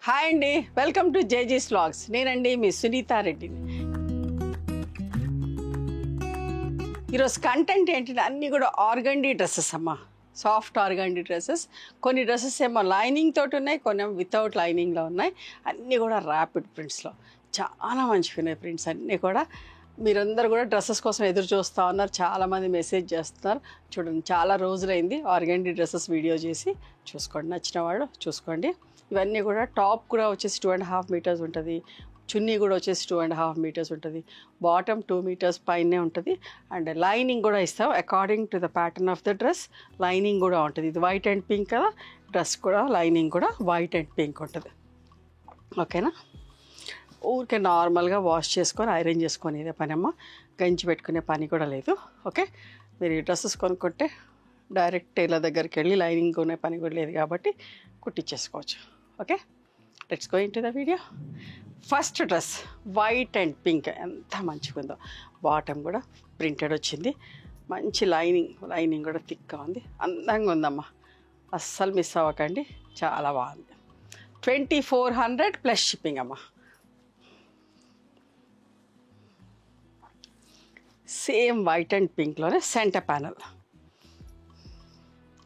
Hi అండి, welcome to జేజీస్ vlogs. నేనండి మీ సునీతా రెడ్డిని. ఈరోజు కంటెంట్ ఏంటంటే అన్నీ కూడా ఆర్గండీ డ్రెస్సెస్ అమ్మా, సాఫ్ట్ ఆర్గండీ డ్రెస్సెస్. కొన్ని డ్రెస్సెస్ ఏమో లైనింగ్ తోటి ఉన్నాయి, కొన్ని వితౌట్ లైనింగ్లో ఉన్నాయి. అన్నీ కూడా ర్యాపిడ్ ప్రింట్స్లో చాలా మంచిగా ఉన్నాయి ప్రింట్స్ అన్నీ కూడా. మీరందరూ కూడా డ్రెస్సెస్ కోసం ఎదురు చూస్తూ ఉన్నారు, చాలామంది మెసేజ్ చేస్తున్నారు. చూడండి, చాలా రోజులైంది ఆర్గండీ డ్రెస్సెస్ వీడియో చేసి. చూసుకోండి, నచ్చిన వాళ్ళు చూసుకోండి. ఇవన్నీ కూడా టాప్ కూడా వచ్చేసి 2.5 మీటర్స్ ఉంటుంది, చున్నీ కూడా వచ్చేసి 2.5 మీటర్స్ ఉంటుంది, బాటమ్ 2 మీటర్స్ పైనే ఉంటుంది. అండ్ లైనింగ్ కూడా ఇస్తాం according to the pattern of the dress. Lining కూడా ఉంటుంది. ఇది వైట్ అండ్ పింక్ కదా, డ్రెస్ కూడా లైనింగ్ కూడా వైట్ అండ్ పింక్ ఉంటుంది. ఓకేనా? ఊరికే నార్మల్గా వాష్ చేసుకొని ఐరన్ చేసుకొని ఇదే పని అమ్మ, గంజి పెట్టుకునే పని కూడా లేదు. ఓకే, మీరు ఈ డ్రెస్సెస్ కొనుక్కుంటే డైరెక్ట్ టైలర్ దగ్గరికి వెళ్ళి లైనింగ్ కొనే పని కూడా లేదు కాబట్టి కుట్టించేసుకోవచ్చు. Okay, let's go into the video. First dress white and pink, ఎంత మంచిగా ఉందో. బాటమ్ కూడా ప్రింటెడ్ వచ్చింది, మంచి లైనింగ్ కూడా థిక్గా ఉంది, అందంగా ఉందమ్మా. అస్సలు మిస్ అవ్వకండి, చాలా బాగుంది. 2400 ప్లస్ షిప్పింగ్ అమ్మా. సేమ్ వైట్ అండ్ పింక్లోనే సెంటర్ ప్యానల్,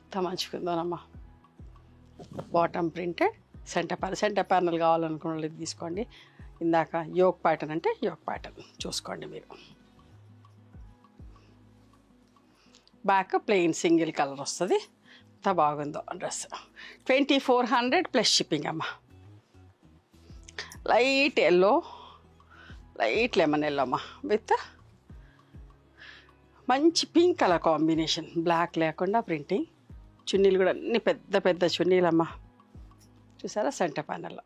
ఎంత మంచిగా ఉందోనమ్మా. బాటమ్ ప్రింటెడ్, సెంటర్ ప్యానల్ కావాలనుకున్న వాళ్ళు తీసుకోండి. ఇందాక యోక్ ప్యాటర్న్ అంటే యోక్ ప్యాటర్న్ చూసుకోండి మీరు. బ్యాక్ ప్లెయిన్ సింగిల్ కలర్ వస్తుంది, ఎంత బాగుందో డ్రెస్. 2400 ప్లస్ షిప్పింగ్ అమ్మ. Light yellow, light lemon yellow అమ్మ, విత్ మంచి పింక్ కలర్ కాంబినేషన్, బ్లాక్ లేకుండా ప్రింటింగ్. చున్నీలు కూడా అన్ని పెద్ద పెద్ద చున్నీలు అమ్మ. చూసారా, సెంటర్ ప్యానల్లో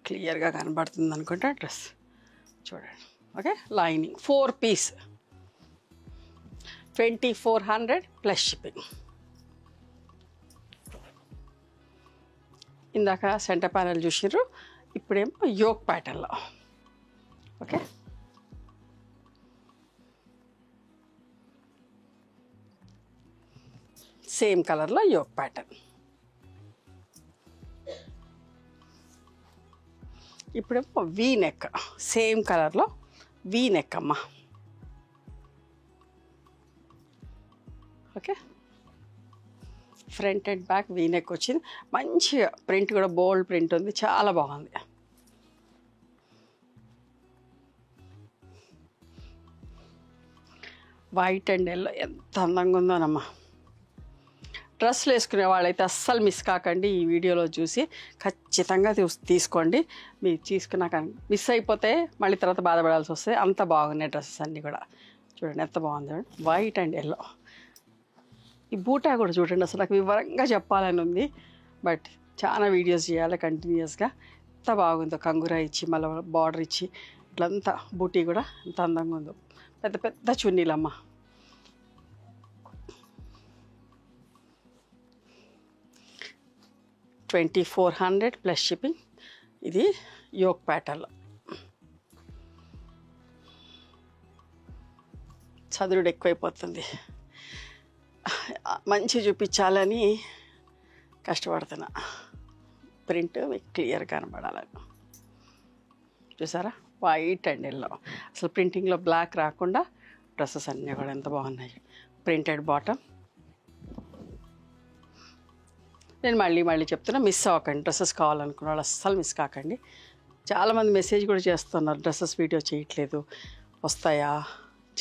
క్లియర్గా కనబడుతుంది అనుకుంటా డ్రెస్. చూడండి. Okay, lining 4 piece, 2400 plus shipping. ఇందాక సెంటర్ ప్యానల్ చూసిర్రు, ఇప్పుడేమో యోక్ ప్యాటర్న్లో. ఓకే, సేమ్ కలర్లో యోక్ ప్యాటర్న్. ఇప్పుడేమో వీ నెక్, సేమ్ కలర్లో వీ నెక్ అమ్మ. Okay, front and back V neck వచ్చింది. మంచిగా ప్రింట్ కూడా బోల్డ్ ప్రింట్ ఉంది, చాలా బాగుంది. వైట్ అండ్ ఎల్లో ఎంత అందంగా ఉందోనమ్మా. డ్రెస్సులు వేసుకునే వాళ్ళైతే అస్సలు మిస్ కాకండి. ఈ వీడియోలో చూసి ఖచ్చితంగా తీసుకోండి. మీరు తీసుకున్నాక మిస్ అయిపోతే మళ్ళీ తర్వాత బాధపడాల్సి వస్తుంది. అంత బాగున్నాయి డ్రెస్సెస్ అన్నీ కూడా. చూడండి ఎంత బాగుంది, వైట్ అండ్ ఎల్లో. ఈ బూటా కూడా చూడండి, అసలు నాకు వివరంగా చెప్పాలని ఉంది, బట్ చాలా వీడియోస్ చేయాలి కంటిన్యూస్గా. ఎంత బాగుందో, కంగురా ఇచ్చి మళ్ళీ బార్డర్ ఇచ్చి ఇట్లంతా బూటీ కూడా ఎంత అందంగా ఉందో. పెద్ద పెద్ద చున్నీలమ్మ. $2400 ప్లస్ షిప్పింగ్. ఇది యోక్ ప్యాటర్న్లో. చదువుడు ఎక్కువైపోతుంది, మంచి చూపించాలని కష్టపడుతున్నా. ప్రింట్ మీకు క్లియర్ కనబడాలని. చూసారా, వైట్ అండ్ ఎల్లో. అసలు ప్రింటింగ్లో బ్లాక్ రాకుండా డ్రెస్సెస్ అన్నీ కూడా ఎంత బాగున్నాయి. Printed bottom. నేను మళ్ళీ చెప్తున్నా, మిస్ అవ్వకండి. డ్రెస్సెస్ కావాలనుకున్న వాళ్ళు అస్సలు మిస్ కాకండి. చాలామంది మెసేజ్ కూడా చేస్తున్నారు, డ్రెస్సెస్ వీడియో చేయట్లేదు, వస్తాయా,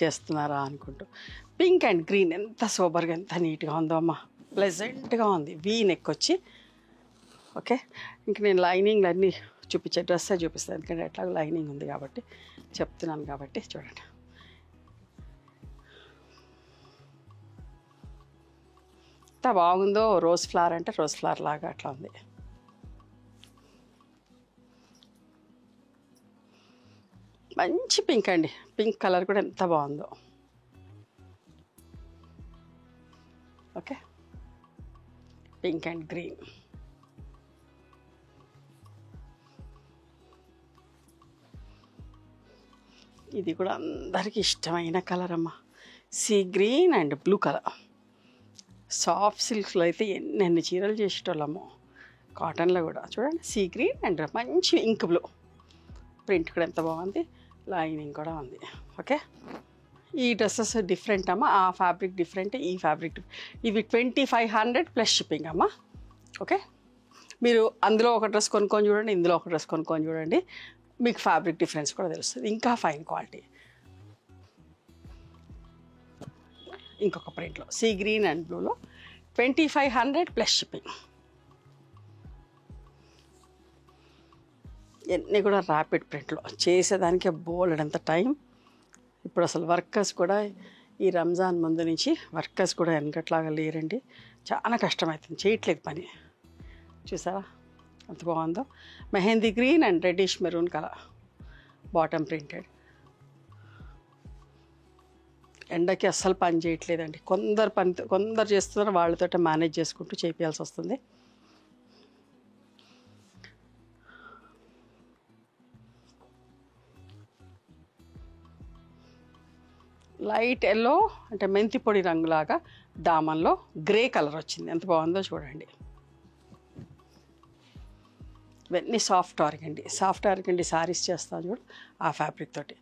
చేస్తున్నారా అనుకుంటూ. పింక్ అండ్ గ్రీన్ ఎంత సూపర్గా, ఎంత నీట్గా ఉందో అమ్మ, ప్లెజెంట్గా ఉంది. వీ నెక్ వచ్చి. ఓకే, ఇంక నేను లైనింగ్లు అన్నీ చూపించే డ్రెస్సే చూపిస్తాను, ఎందుకంటే ఎట్లాగో లైనింగ్ ఉంది కాబట్టి చెప్తున్నాను కాబట్టి. చూడండి ఎంత బాగుందో. రోజ్ ఫ్లవర్ అంటే రోజ్ ఫ్లవర్ లాగా అట్లా ఉంది. మంచి పింక్ అండి, పింక్ కలర్ కూడా ఎంత బాగుందో. Okay, pink and green. ఇది కూడా అందరికీ ఇష్టమైన కలర్ అమ్మ, sea green and blue colour. Soft సిల్క్స్లో అయితే ఎన్ని చీరలు చేసేటోళ్ళము. కాటన్లో కూడా చూడండి సీ గ్రీన్ అండ్ మంచి ఇంక్ బ్లూ. ప్రింట్ కూడా ఎంత బాగుంది, లైనింగ్ కూడా ఉంది. ఓకే, ఈ డ్రెస్సెస్ డిఫరెంట్ అమ్మ, ఆ ఫ్యాబ్రిక్ డిఫరెంట్, ఈ ఫ్యాబ్రిక్ ఇవి 2500 ప్లస్ షిప్పింగ్ అమ్మ. ఓకే, మీరు అందులో ఒక డ్రెస్ కొనుక్కొని చూడండి, ఇందులో ఒక డ్రెస్ కొనుక్కొని చూడండి, మీకు ఫ్యాబ్రిక్ డిఫరెన్స్ కూడా తెలుస్తుంది. ఇంకా ఫైన్ క్వాలిటీ. ఇంకొక ప్రింట్లో సీ గ్రీన్ అండ్ బ్లూలో 2500 ప్లస్ షిప్పింగ్. ఇవన్నీ కూడా ర్యాపిడ్ ప్రింట్లో చేసేదానికే బోలెడంత టైం. ఇప్పుడు అసలు వర్కర్స్ కూడా ఈ రంజాన్ ముందు నుంచి వర్కర్స్ కూడా వెనకట్లాగా లేరండి, చాలా కష్టమవుతుంది, చేయట్లేదు పని. చూసారా ఎంత బాగుందో, mehndi green and reddish maroon colour, bottom printed. ఎండకి అస్సలు పని చేయట్లేదండి, కొందరు చేస్తున్నారు, వాళ్ళతో మేనేజ్ చేసుకుంటూ చేయాల్సి వస్తుంది. లైట్ ఎల్లో అంటే మెంతి పొడి రంగులాగా దామన్లో గ్రే కలర్ వచ్చింది, ఎంత బాగుందో చూడండి. ఇవన్నీ సాఫ్ట్ ఆర్గండి శారీస్ చేస్తాను చూడు ఆ ఫ్యాబ్రిక్ తోటి.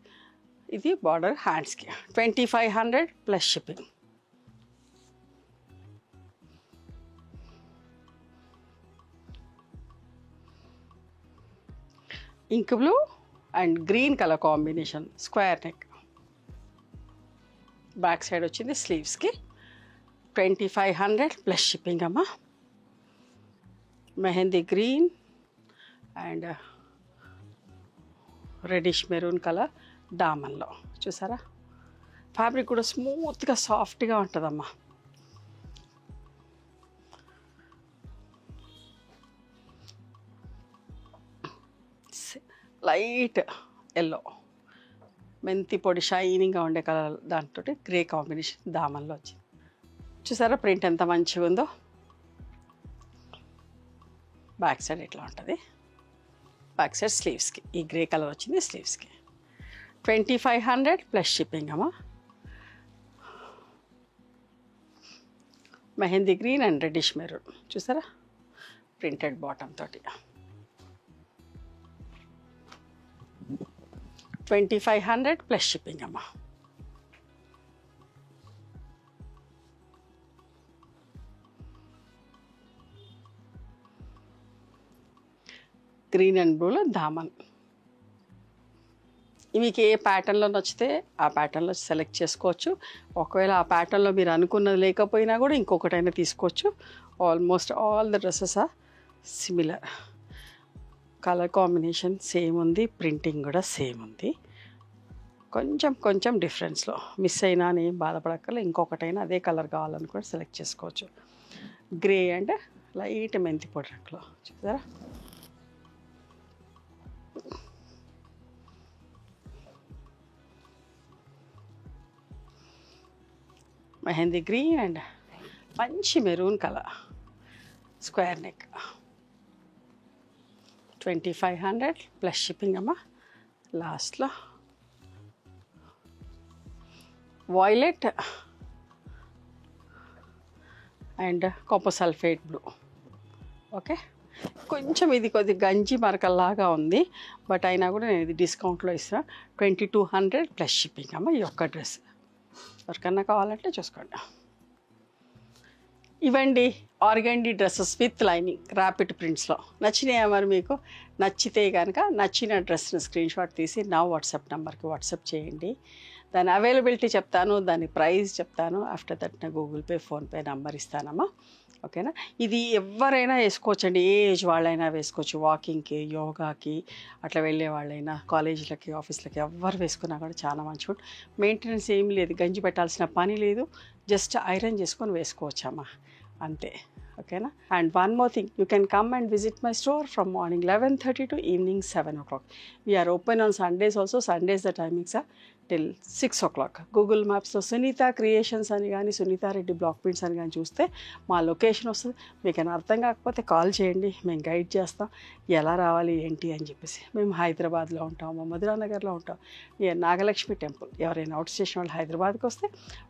ఇది బార్డర్ హ్యాండ్స్కి 2500 plus shipping. Ink blue and green colour combination, square neck. Back side వచ్చింది స్లీవ్స్కి 2500 ప్లస్ షిప్పింగ్ అమ్మ. Mehndi green and reddish maroon colour డామన్లో. చూసారా ఫ్యాబ్రిక్ కూడా స్మూత్గా సాఫ్ట్గా ఉంటుందమ్మా. లైట్ ఎల్లో మెంతి పొడి షైనింగ్గా ఉండే కలర్ దాంతో గ్రే కాంబినేషన్ దామన్లో వచ్చింది. చూసారా ప్రింట్ ఎంత మంచిగా ఉందో. బ్యాక్ సైడ్ ఇట్లా ఉంటుంది, బ్యాక్ సైడ్ స్లీవ్స్కి ఈ గ్రే కలర్ వచ్చింది స్లీవ్స్కి 2500 ప్లస్ షిప్పింగ్ అమ్మా. Mehndi green and reddish maroon చూసారా ప్రింటెడ్ బాటమ్ తోటి 2500 ప్లస్ షిప్పింగ్ అమ్మా. గ్రీన్ అండ్ బ్లూలో దామన్. మీకు ఏ ప్యాటర్న్లో నచ్చితే ఆ ప్యాటర్న్లో సెలెక్ట్ చేసుకోవచ్చు. ఒకవేళ ఆ ప్యాటర్న్లో మీరు అనుకున్నది లేకపోయినా కూడా ఇంకొకటైనా తీసుకోవచ్చు. Almost all the dresses are similar. Colour combination same ఉంది, ప్రింటింగ్ కూడా సేమ్ ఉంది. కొంచెం డిఫరెన్స్లో మిస్ అయినా అని ఏం బాధపడక్కర్లే. ఇంకొకటైనా అదే కలర్ కావాలని కూడా సెలెక్ట్ చేసుకోవచ్చు. గ్రే అండ్ లైట్ మెంతి పొడి రంగులో చూసారా. మెహందీ గ్రీన్ అండ్ మంచి maroon colour square neck 2500 plus shipping అమ్మా. లాస్ట్లో violet and copper sulphate blue. Okay, కొంచెం ఇది కొద్దిగా గంజి మరకల్లాగా ఉంది, బట్ అయినా కూడా నేను ఇది డిస్కౌంట్లో ఇస్తాను. 2200 ప్లస్ షిప్పింగ్ అమ్మ. ఈ ఒక్క డ్రెస్ ఎవరికన్నా కావాలంటే చూసుకోండి. ఇవ్వండి organdy dresses with lining rapid ప్రింట్స్లో. నచ్చినాయా మరి మీకు? నచ్చితే కనుక నచ్చిన డ్రెస్ని స్క్రీన్ షాట్ తీసి నా వాట్సాప్ నెంబర్కి వాట్సాప్ చేయండి. దాని అవైలబిలిటీ చెప్తాను, దాని ప్రైస్ చెప్తాను. ఆఫ్టర్ దట్ నా గూగుల్ పే ఫోన్పే నెంబర్ ఇస్తానమ్మా. ఓకేనా? ఇది ఎవరైనా వేసుకోవచ్చండి, ఏ ఏజ్ వాళ్ళైనా వేసుకోవచ్చు. వాకింగ్కి, యోగాకి అట్లా వెళ్ళే వాళ్ళైనా, కాలేజీలకి, ఆఫీస్లకి ఎవరు వేసుకున్నా కూడా చాలా మంచిగా. మెయింటెనెన్స్ ఏం లేదు, గంజి పెట్టాల్సిన పని లేదు, జస్ట్ ఐరన్ చేసుకొని వేసుకోవచ్చమ్మా అంతే. ఓకేనా? And one more thing, you can come and visit my store from morning 11:30 to evening 7 o'clock. We are open on Sundays also. Sundays the timings are till 6 o'clock. Google మ్యాప్స్లో Sunitha creations అని కానీ Sunitha Reddy block prints అని కానీ చూస్తే మా location వస్తుంది. మీకు ఏమైనా అర్థం కాకపోతే కాల్ చేయండి, మేము గైడ్ చేస్తాం ఎలా రావాలి ఏంటి అని చెప్పేసి. మేము హైదరాబాద్లో ఉంటాము, మధురానగర్లో ఉంటాం, నాగలక్ష్మి టెంపుల్. ఎవరైనా అవుట్ స్టేషన్ వాళ్ళు హైదరాబాద్కి వస్తే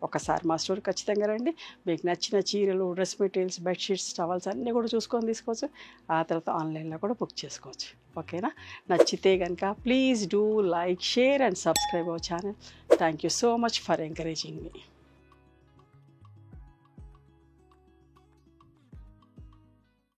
ఒకసారి మా స్టోర్ ఖచ్చితంగా రండి. మీకు నచ్చిన చీరలు, డ్రెస్ మెటీరియల్స్, బెడ్షీట్స్, టవల్స్ అన్నీ కూడా చూసుకొని తీసుకోవచ్చు. ఆ తర్వాత ఆన్లైన్లో కూడా బుక్ చేసుకోవచ్చు. ఓకేనా? నచ్చితే కనుక please do like, share and subscribe our channel. Thank you so much for encouraging me.